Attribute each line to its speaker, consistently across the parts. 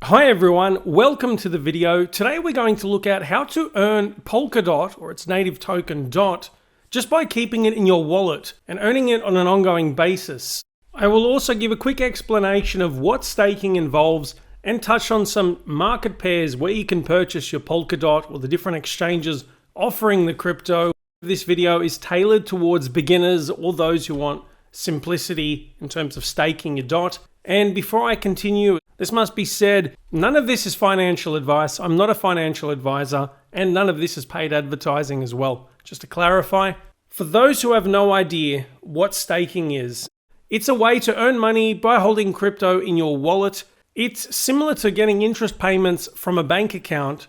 Speaker 1: Hi everyone, welcome to the video. Today we're going to look at how to earn Polkadot, or its native token DOT, just by keeping it in your wallet and earning it on an ongoing basis. I will also give a quick explanation of what staking involves and touch on some market pairs where you can purchase your Polkadot or the different exchanges offering the crypto. This video is tailored towards beginners or those who want simplicity in terms of staking your DOT. And before I continue, this must be said, none of this is financial advice. I'm not a financial advisor, and none of this is paid advertising as well. Just to clarify, for those who have no idea what staking is, it's a way to earn money by holding crypto in your wallet. It's similar to getting interest payments from a bank account.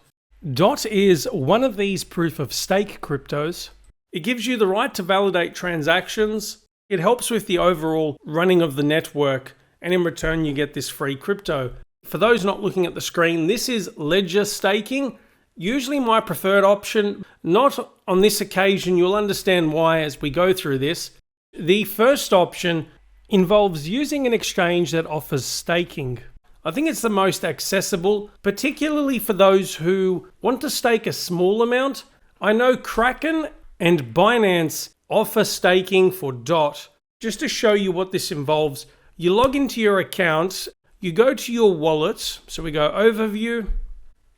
Speaker 1: DOT is one of these proof of stake cryptos. It gives you the right to validate transactions. It helps with the overall running of the network, and in return you get this free crypto. For those not looking at the screen, this is ledger staking, usually my preferred option. Not on this occasion, you'll understand why as we go through this. The first option involves using an exchange that offers staking. I think it's the most accessible, particularly for those who want to stake a small amount. I know Kraken and Binance offer staking for DOT. Just to show you what this involves, you log into your account, you go to your wallet, so we go overview,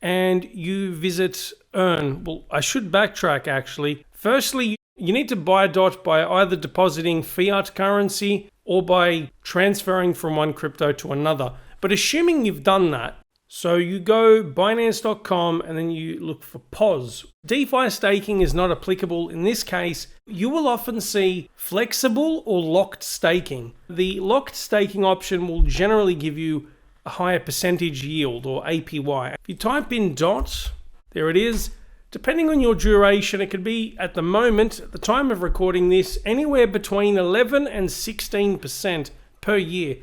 Speaker 1: and you visit earn. Well, I should backtrack actually. Firstly, you need to buy DOT by either depositing fiat currency or by transferring from one crypto to another. But assuming you've done that, so you go Binance.com and then you look for POS. DeFi staking is not applicable in this case. You will often see flexible or locked staking. The locked staking option will generally give you a higher percentage yield, or APY. If you type in DOT, there it is. Depending on your duration, it could be, at the moment, at the time of recording this, anywhere between 11 and 16% per year.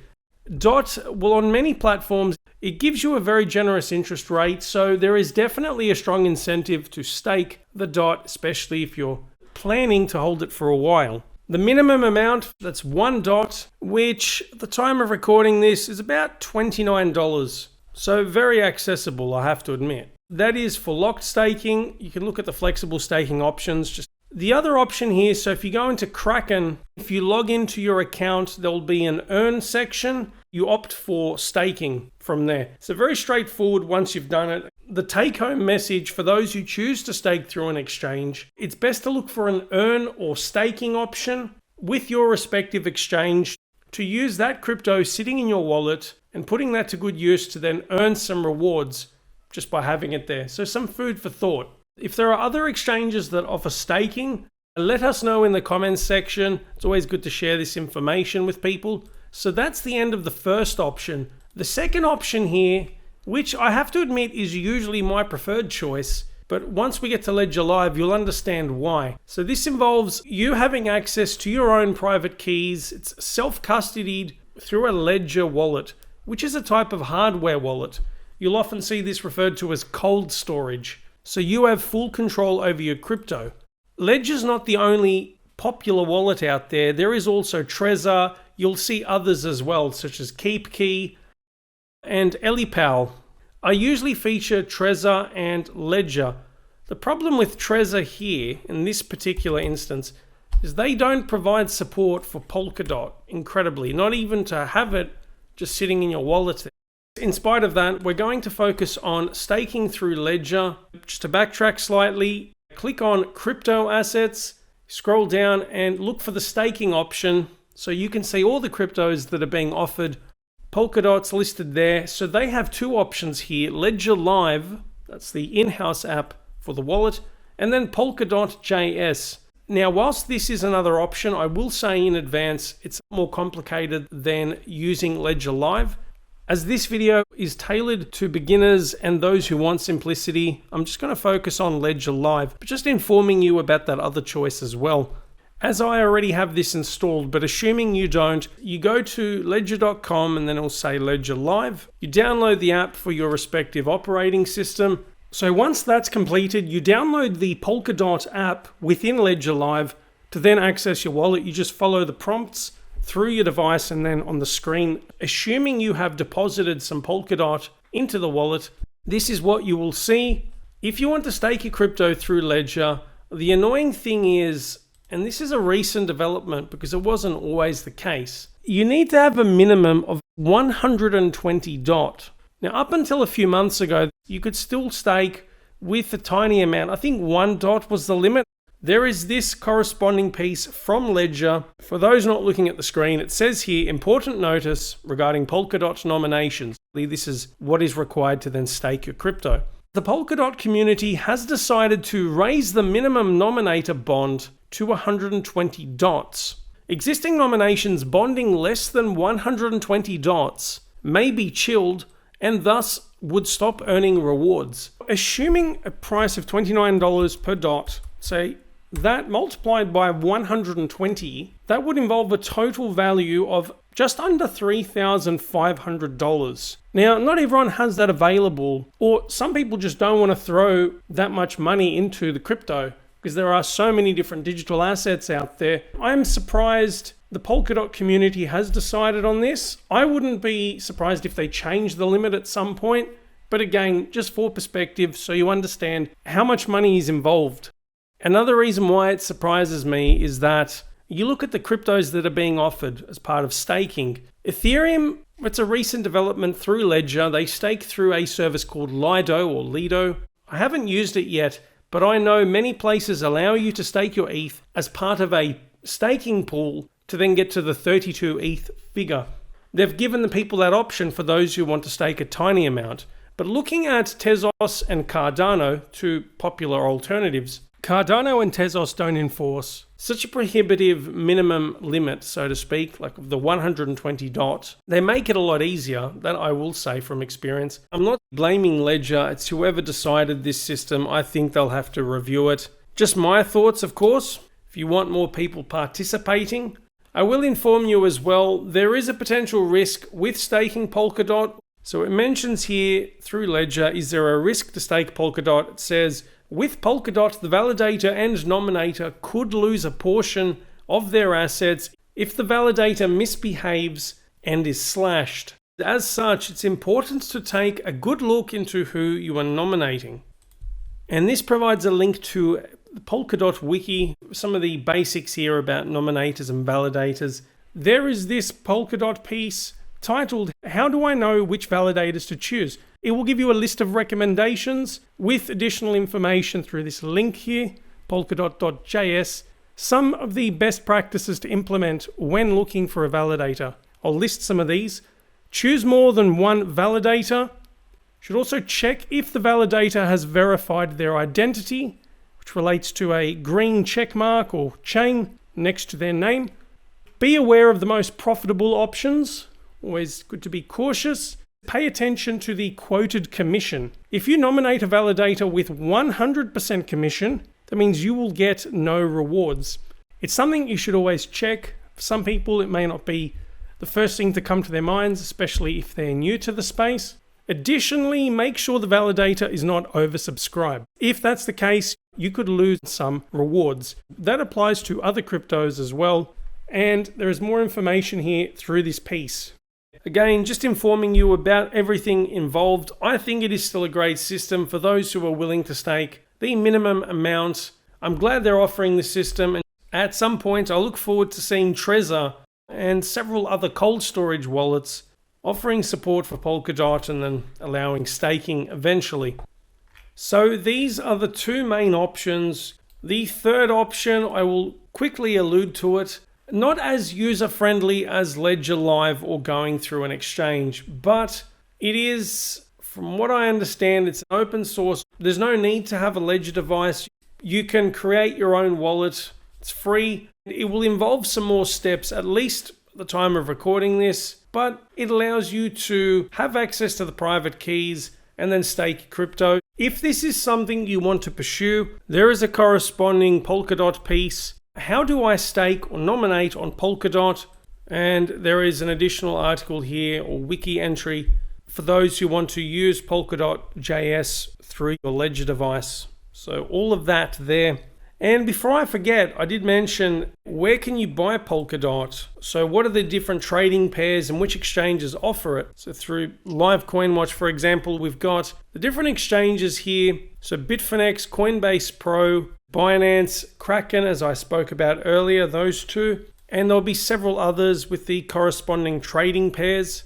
Speaker 1: DOT, well, on many platforms, it gives you a very generous interest rate, so there is definitely a strong incentive to stake the DOT, especially if you're planning to hold it for a while. The minimum amount, that's one DOT, which at the time of recording this is about $29. So very accessible, I have to admit. That is for locked staking. You can look at the flexible staking options. Just the other option here, so if you go into Kraken, if you log into your account, there'll be an earn section. You opt for staking from there. So very straightforward once you've done it. The take-home message for those who choose to stake through an exchange, it's best to look for an earn or staking option with your respective exchange to use that crypto sitting in your wallet and putting that to good use to then earn some rewards just by having it there. So some food for thought. If there are other exchanges that offer staking, let us know in the comments section. It's always good to share this information with people. So that's the end of the first option. The second option here, which I have to admit is usually my preferred choice, but once we get to Ledger Live, you'll understand why. So this involves you having access to your own private keys. It's self-custodied through a Ledger wallet, which is a type of hardware wallet. You'll often see this referred to as cold storage. So you have full control over your crypto. Ledger's not the only popular wallet out there. There is also Trezor. You'll see others as well, such as KeepKey and Elipal. I usually feature Trezor and Ledger. The problem with Trezor here, in this particular instance, is they don't provide support for Polkadot, incredibly, not even to have it just sitting in your wallet. In spite of that, we're going to focus on staking through Ledger. Just to backtrack slightly, click on crypto assets, scroll down and look for the staking option so you can see all the cryptos that are being offered. Polkadot's listed there. So they have two options here, Ledger Live, that's the in-house app for the wallet, and then Polkadot.js. Now, whilst this is another option, I will say in advance, it's more complicated than using Ledger Live. As this video is tailored to beginners and those who want simplicity, I'm just going to focus on Ledger Live, but just informing you about that other choice as well. As I already have this installed, but assuming you don't, you go to ledger.com and then it'll say Ledger Live. You download the app for your respective operating system. So once that's completed, you download the Polkadot app within Ledger Live to then access your wallet. You just follow the prompts through your device and then on the screen. Assuming you have deposited some Polkadot into the wallet, this is what you will see. If you want to stake your crypto through Ledger, the annoying thing is, and this is a recent development because it wasn't always the case, you need to have a minimum of 120 DOT. Now, up until a few months ago, you could still stake with a tiny amount. I think 1 DOT was the limit. There is this corresponding piece from Ledger. For those not looking at the screen, it says here, important notice regarding Polkadot nominations. This is what is required to then stake your crypto. The Polkadot community has decided to raise the minimum nominator bond to 120 DOTs. Existing nominations bonding less than 120 DOTs may be chilled and thus would stop earning rewards. Assuming a price of $29 per DOT, say that multiplied by 120, that would involve a total value of just under $3,500. Now, not everyone has that available, or some people just don't want to throw that much money into the crypto because there are so many different digital assets out there. I'm surprised the Polkadot community has decided on this. I wouldn't be surprised if they change the limit at some point, but again, just for perspective, so you understand how much money is involved. Another reason why it surprises me is that you look at the cryptos that are being offered as part of staking. Ethereum, it's a recent development through Ledger. They stake through a service called Lido or Lido. I haven't used it yet, but I know many places allow you to stake your ETH as part of a staking pool to then get to the 32 ETH figure. They've given the people that option for those who want to stake a tiny amount. But looking at Tezos and Cardano, two popular alternatives, Cardano and Tezos don't enforce such a prohibitive minimum limit, so to speak, like the 120 DOT. They make it a lot easier, that I will say from experience. I'm not blaming Ledger, it's whoever decided this system. I think they'll have to review it. Just my thoughts, of course. If you want more people participating, I will inform you as well, there is a potential risk with staking Polkadot. So it mentions here through Ledger, is there a risk to stake Polkadot? It says, with Polkadot, the validator and nominator could lose a portion of their assets if the validator misbehaves and is slashed. As such, it's important to take a good look into who you are nominating. And this provides a link to the Polkadot wiki, some of the basics here about nominators and validators. There is this Polkadot piece titled, How do I know which validators to choose? It will give you a list of recommendations with additional information through this link here, polkadot.js, some of the best practices to implement when looking for a validator. I'll list some of these. Choose more than one validator. Should also check if the validator has verified their identity, which relates to a green check mark or chain next to their name. Be aware of the most profitable options. Always good to be cautious. Pay attention to the quoted commission. If you nominate a validator with 100% commission, that means you will get no rewards. It's something you should always check. For some people, it may not be the first thing to come to their minds, especially if they're new to the space. Additionally, make sure the validator is not oversubscribed. If that's the case, you could lose some rewards. That applies to other cryptos as well. And there is more information here through this piece. Again, just informing you about everything involved. I think it is still a great system for those who are willing to stake the minimum amount. I'm glad they're offering this system, and at some point I look forward to seeing Trezor and several other cold storage wallets offering support for Polkadot and then allowing staking eventually. So these are the two main options. The third option, I will quickly allude to it. Not as user-friendly as Ledger Live or going through an exchange, but it is, from what I understand, it's open source. There's no need to have a Ledger device. You can create your own wallet. It's free. It will involve some more steps, at least at the time of recording this, but it allows you to have access to the private keys and then stake crypto. If this is something you want to pursue, there is a corresponding Polkadot piece. How do I stake or nominate on Polkadot? And there is an additional article here or wiki entry for those who want to use Polkadot.js through your Ledger device. So all of that there. And before I forget, I did mention, where can you buy Polkadot? So what are the different trading pairs and which exchanges offer it? So through Live CoinWatch, for example, we've got the different exchanges here. So Bitfinex, Coinbase Pro, Binance, Kraken, as I spoke about earlier, those two. And there'll be several others with the corresponding trading pairs.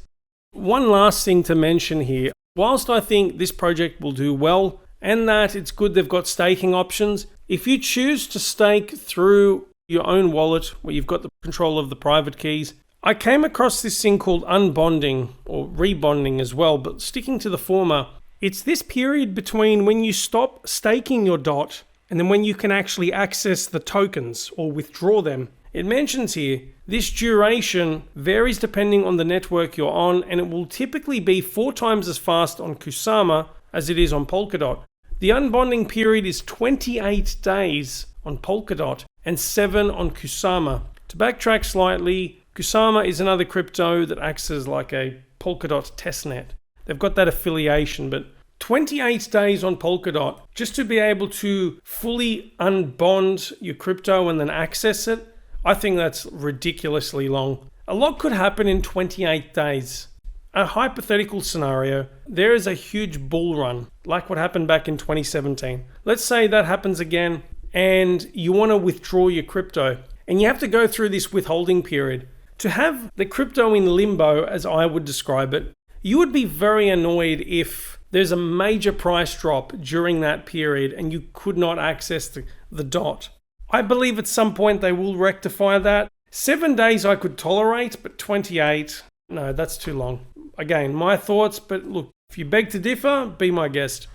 Speaker 1: One last thing to mention here. Whilst I think this project will do well and that it's good they've got staking options, if you choose to stake through your own wallet where you've got the control of the private keys, I came across this thing called unbonding or rebonding as well, but sticking to the former, it's this period between when you stop staking your DOT and then when you can actually access the tokens or withdraw them. It mentions here, this duration varies depending on the network you're on, and it will typically be 4 times as fast on Kusama as it is on Polkadot. The unbonding period is 28 days on Polkadot and 7 on Kusama. To backtrack slightly, Kusama is another crypto that acts as like a Polkadot testnet. They've got that affiliation, but 28 days on Polkadot just to be able to fully unbond your crypto and then access it, I think that's ridiculously long. A lot could happen in 28 days. A hypothetical scenario, there is a huge bull run, like what happened back in 2017. Let's say that happens again and you want to withdraw your crypto and you have to go through this withholding period. To have the crypto in limbo, as I would describe it, you would be very annoyed if there's a major price drop during that period and you could not access the DOT. I believe at some point they will rectify that. 7 days I could tolerate, but 28, no, that's too long. Again, my thoughts, but look, if you beg to differ, be my guest.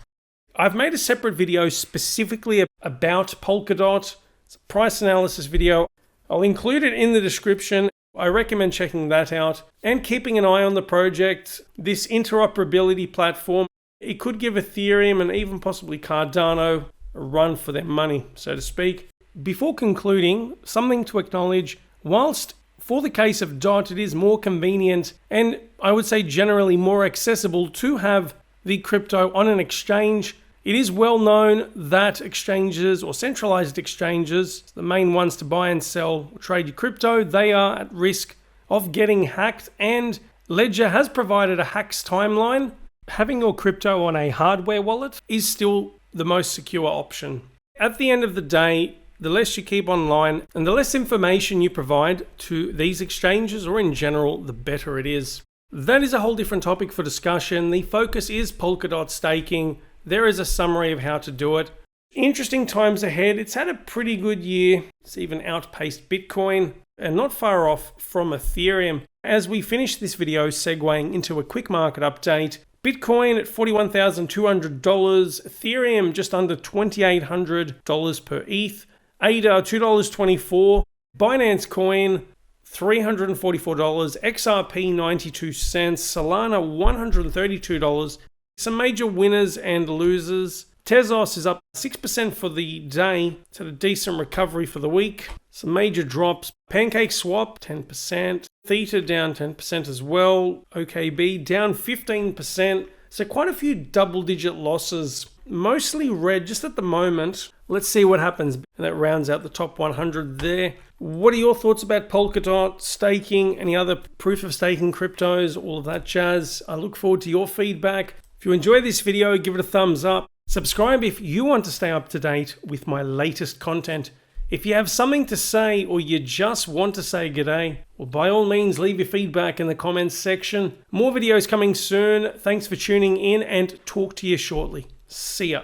Speaker 1: I've made a separate video specifically about Polkadot. It's a price analysis video. I'll include it in the description. I recommend checking that out and keeping an eye on the project. This interoperability platform, it could give Ethereum and even possibly Cardano a run for their money, so to speak. Before concluding, something to acknowledge, whilst for the case of DOT, it is more convenient and I would say generally more accessible to have the crypto on an exchange. It is well known that exchanges or centralized exchanges, the main ones to buy and sell or trade your crypto, they are at risk of getting hacked, and Ledger has provided a hacks timeline. Having your crypto on a hardware wallet is still the most secure option. At the end of the day, the less you keep online and the less information you provide to these exchanges or in general, the better it is. That is a whole different topic for discussion. The focus is Polkadot staking. There is a summary of how to do it. Interesting times ahead. It's had a pretty good year. It's even outpaced Bitcoin and not far off from Ethereum. As we finish this video, segueing into a quick market update, Bitcoin at $41,200, Ethereum just under $2,800 per ETH, ADA $2.24, Binance Coin $344, XRP 92 cents, Solana $132. Some major winners and losers. Tezos is up 6% for the day. It's had a decent recovery for the week. Some major drops. PancakeSwap 10%. Theta down 10% as well. OKB down 15%. So quite a few double-digit losses. Mostly red just at the moment. Let's see what happens. And that rounds out the top 100 there. What are your thoughts about Polkadot, staking, any other proof of staking cryptos, all of that jazz? I look forward to your feedback. If you enjoy this video, give it a thumbs up. Subscribe if you want to stay up to date with my latest content. If you have something to say or you just want to say g'day, well, by all means, leave your feedback in the comments section. More videos coming soon. Thanks for tuning in and talk to you shortly. See ya.